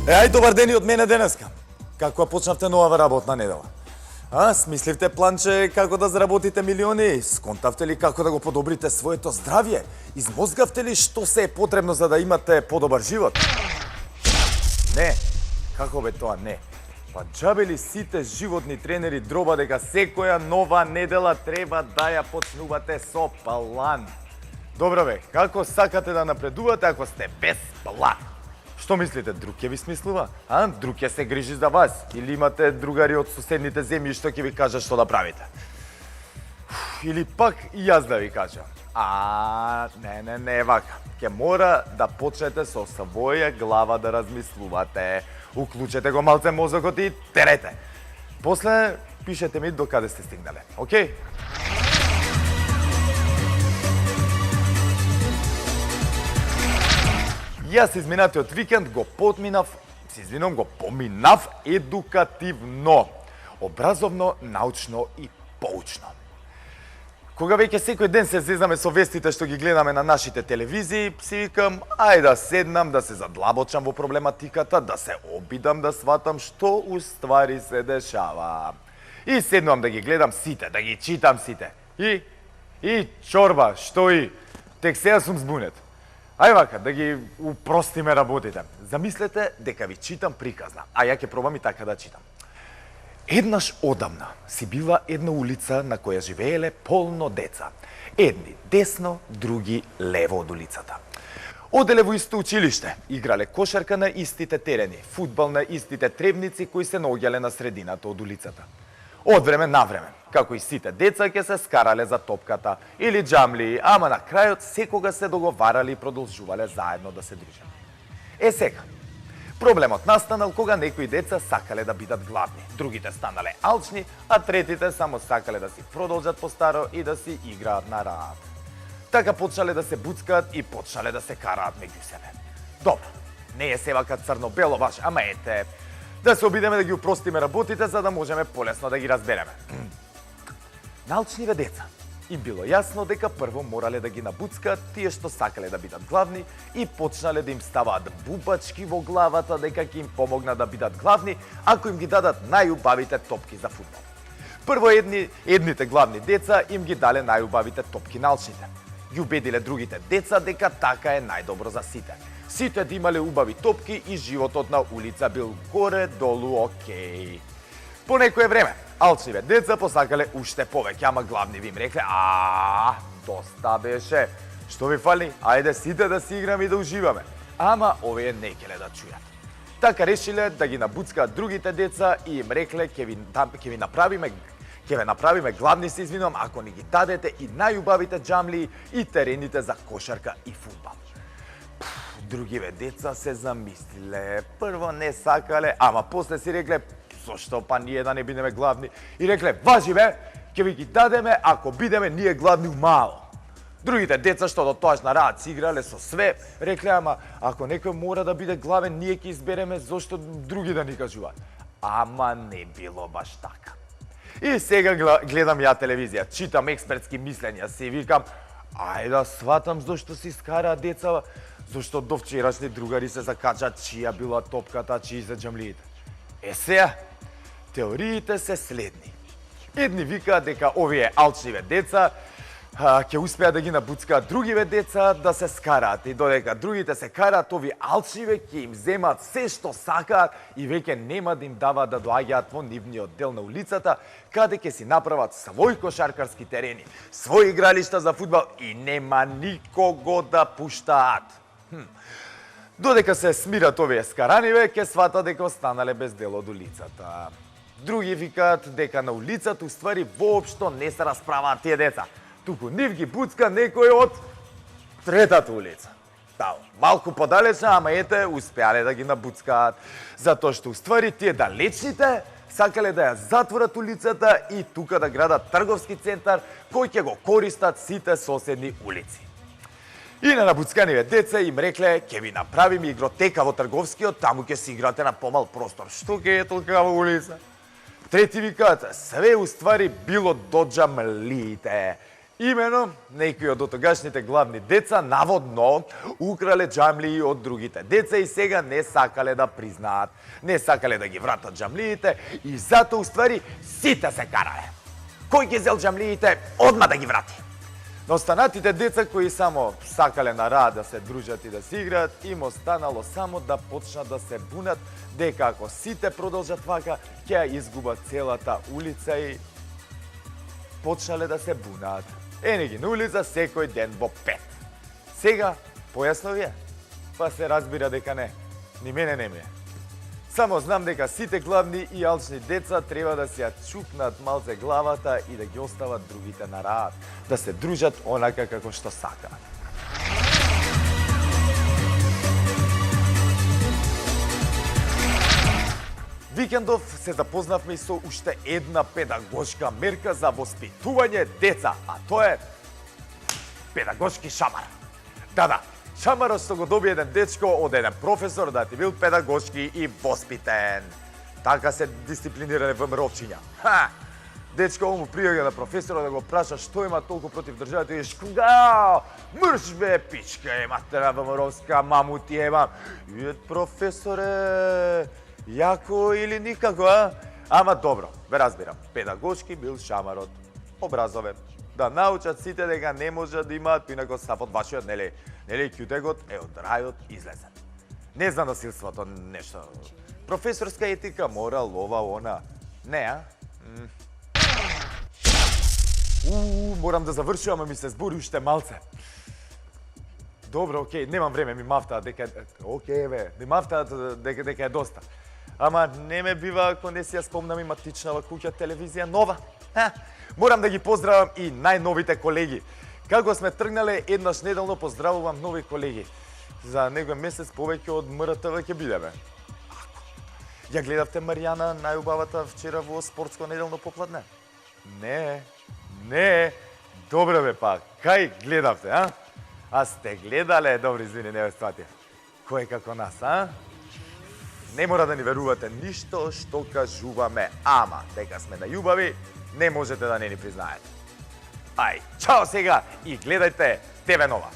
Ај, добар ден и од мене денеска. Како почнавте новава работна недела? Смисливте планче како да заработите милиони? Сконтавте ли како да го подобрите своето здравје? Измозгавте ли што се е потребно за да имате подобар живот? Не. Како бе тоа не? Па џабе ли сите животни тренери дроба дека секоја нова недела треба да ја почнувате со план? Добро бе, како сакате да напредувате ако сте без план? Што мислите, друг ќе ви смислува? Друг ќе се грижи за вас? Или имате другари од соседните земји што ќе ви кажат што да правите? Или пак и јас да ви кажам? Не е вака. Ќе мора да почнете со своја глава да размислувате. Уклучете го малце мозокот и терете. После пишете ми до каде сте стигнале. Океј? Јас изминатиот викенд го поминав едукативно, образовно, научно и поучно. Кога веќе секој ден се зезаме со вестите што ги гледаме на нашите телевизии, си викам, ајде да седнам, да се задлабочам во проблематиката, да се обидам да сватам што уствари се дешава. И седнувам да ги гледам сите, да ги читам сите. И чорба, што и? Тек сега сум збунет. Ај вака, да ги упростиме работите. Замислете дека ви читам приказна, а ја ќе пробам и така да читам. Еднаш одамна си била една улица на која живееле полно деца. Едни десно, други лево од улицата. Оделе во исто училиште, играле кошарка на истите терени, фудбал на истите требници кои се наоѓале на средината од улицата. Од време на време, како и сите деца ќе се скарале за топката или џамли, ама на крајот секога се договарали и продолжувале заедно да се дружат. Сега, проблемот настанал кога некои деца сакале да бидат гладни, другите станале алчни, а третите само сакале да си продолжат постаро и да си играат на раат. Така почнале да се буцкаат и почнале да се караат меѓу себе. Добро, не е севака црно-бело баш, ама ете, да се обидеме да ги упростиме работите за да можеме полесно да ги разбереме. Научниве деца им било јасно дека прво морале да ги набуцкаат тие што сакале да бидат главни и почнале да им ставаат бубачки во главата дека ќе им помогнат да бидат главни ако им ги дадат најубавите топки за фудбал. Прво едните главни деца им ги дале најубавите топки научните. Ги убедиле другите деца дека така е најдобро за сите. Сите да имале убави топки и животот на улица бил горе-долу окей. По некое време, алчниве деца посакале уште повеќе, ама главниви им рекле, доста беше. Што ви фали? Ајде сите да си играме и да уживаме. Ама овие не келе да чујат. Така решиле да ги набуцкаат другите деца и им рекле ќе ве направиме главни, се извинувам, ако ни ги дадете и најубавите џамли и терените за кошарка и фудбал. Другиве деца се замислиле, прво не сакале, ама после си рекле, зошто па ние да не бидеме главни? И рекле, важи бе, ќе ви ги дадеме ако бидеме ние главни мало. Другите деца што до тоаш на раат си играле со све, рекле, ама ако некој мора да биде главен, ние ќе избереме зошто други да ни кажуваат. Ама не било баш така. И сега гледам ја телевизија, читам експертски мислења, си викам, ајде да сватам зошто си скараат деца, зошто до вчерашни другари се закачат чија била топката, чии се џамлиите. Сега, теориите се следни. Едни викаат дека овие алчниве деца ќе успеат да ги набуцкаат другиве деца да се скараат и додека другите се караат, овие алчниве ќе им земаат се што сакаат и веќе нема да им даваат да доаѓаат во нивниот дел на улицата, каде ќе си направат свој кошаркарски терени, своји игралишта за фудбал и нема никого да пуштаат. Додека се смират овие скараниве, ќе сватат дека останале без дел од улицата. Други викаат дека на улицата уствари воопшто не се расправаат тие деца. Туку нив ги буцка некој од третата улица. Малку подалечна, ама ете, успеале да ги набуцкаат. Затоа што уствари тие далечните сакале да ја затворат улицата и тука да градат трговски центар кој ќе го користат сите соседни улици. И на набуцканиве деца им рекле, ќе ви направиме игротека во трговскиот, таму ќе си играте на помал простор. Што ќе е толкава улица? Трети викаат, све уствари било до џамлиите. Имено, некои од дотогашните главни деца наводно украле џамлии од другите деца и сега не сакале да признаат, не сакале да ги вратат џамлиите и затоа уствари сите се карале. Кој ги зел џамлиите, одма да ги врати. Но останатите деца кои само сакале на раат да се дружат и да си играат, им останало само да почнат да се бунат, дека ако сите продолжат вака, ќе ја изгубат целата улица и почнале да се бунаат. Ени ги на улица секој ден во 5. Сега, појасно ви е? Па се разбира дека не. Ни мене не ми е. Само знам дека сите гладни и алчни деца треба да си ја чукнат малце главата и да ги остават другите на раат, да се дружат онака како што сакаат. Викендов се запознавме и со уште една педагошка мерка за воспитување деца, а тоа е педагошки шамар. Да, шамарот што го доби еден дечко од еден професор да ти бил педагошки и воспитен. Така се дисциплиниране ВМРО-вчиња. Дечко му пријаѓа на професорот да го праша што има толку против државата и шкунга, мрш бе пичка е матера ВМРО-вска, маму ти ема. И професоре, јако или никако, а? Ама добро, ве разбирам, педагошки бил шамарот, образовен, да научат сите дека не можат да имаат поинако став од вашиот, нели ќутегот е од рајот излезен. Не знам насилството, нешто, професорска етика, морал, ова, она, не, а? Морам да завршувам, а ми се збори уште малце. Добро, окей, немам време, ми мафтаат дека окей бе, ми мафтаат дека е доста. Ама не ме бива ако не си ја спомнам иматичнава куќа телевизија нова. Морам да ги поздравам и најновите колеги. Како сме тргнале еднаш неделно, поздравувам нови колеги. За некој месец повеќе од МРТВ ќе бидеме. Ја гледавте Маријана, најубавата вчера во спортско неделно попладне? Не. Добре бе па, кај гледавте, а? А сте гледале, добри, извини, не ве сватив. Кој како нас, а? Не мора да ни верувате ништо што кажуваме, ама дека сме најубави, не можете да не ни признаете. Ај, чао сега и гледајте ТВ Нова.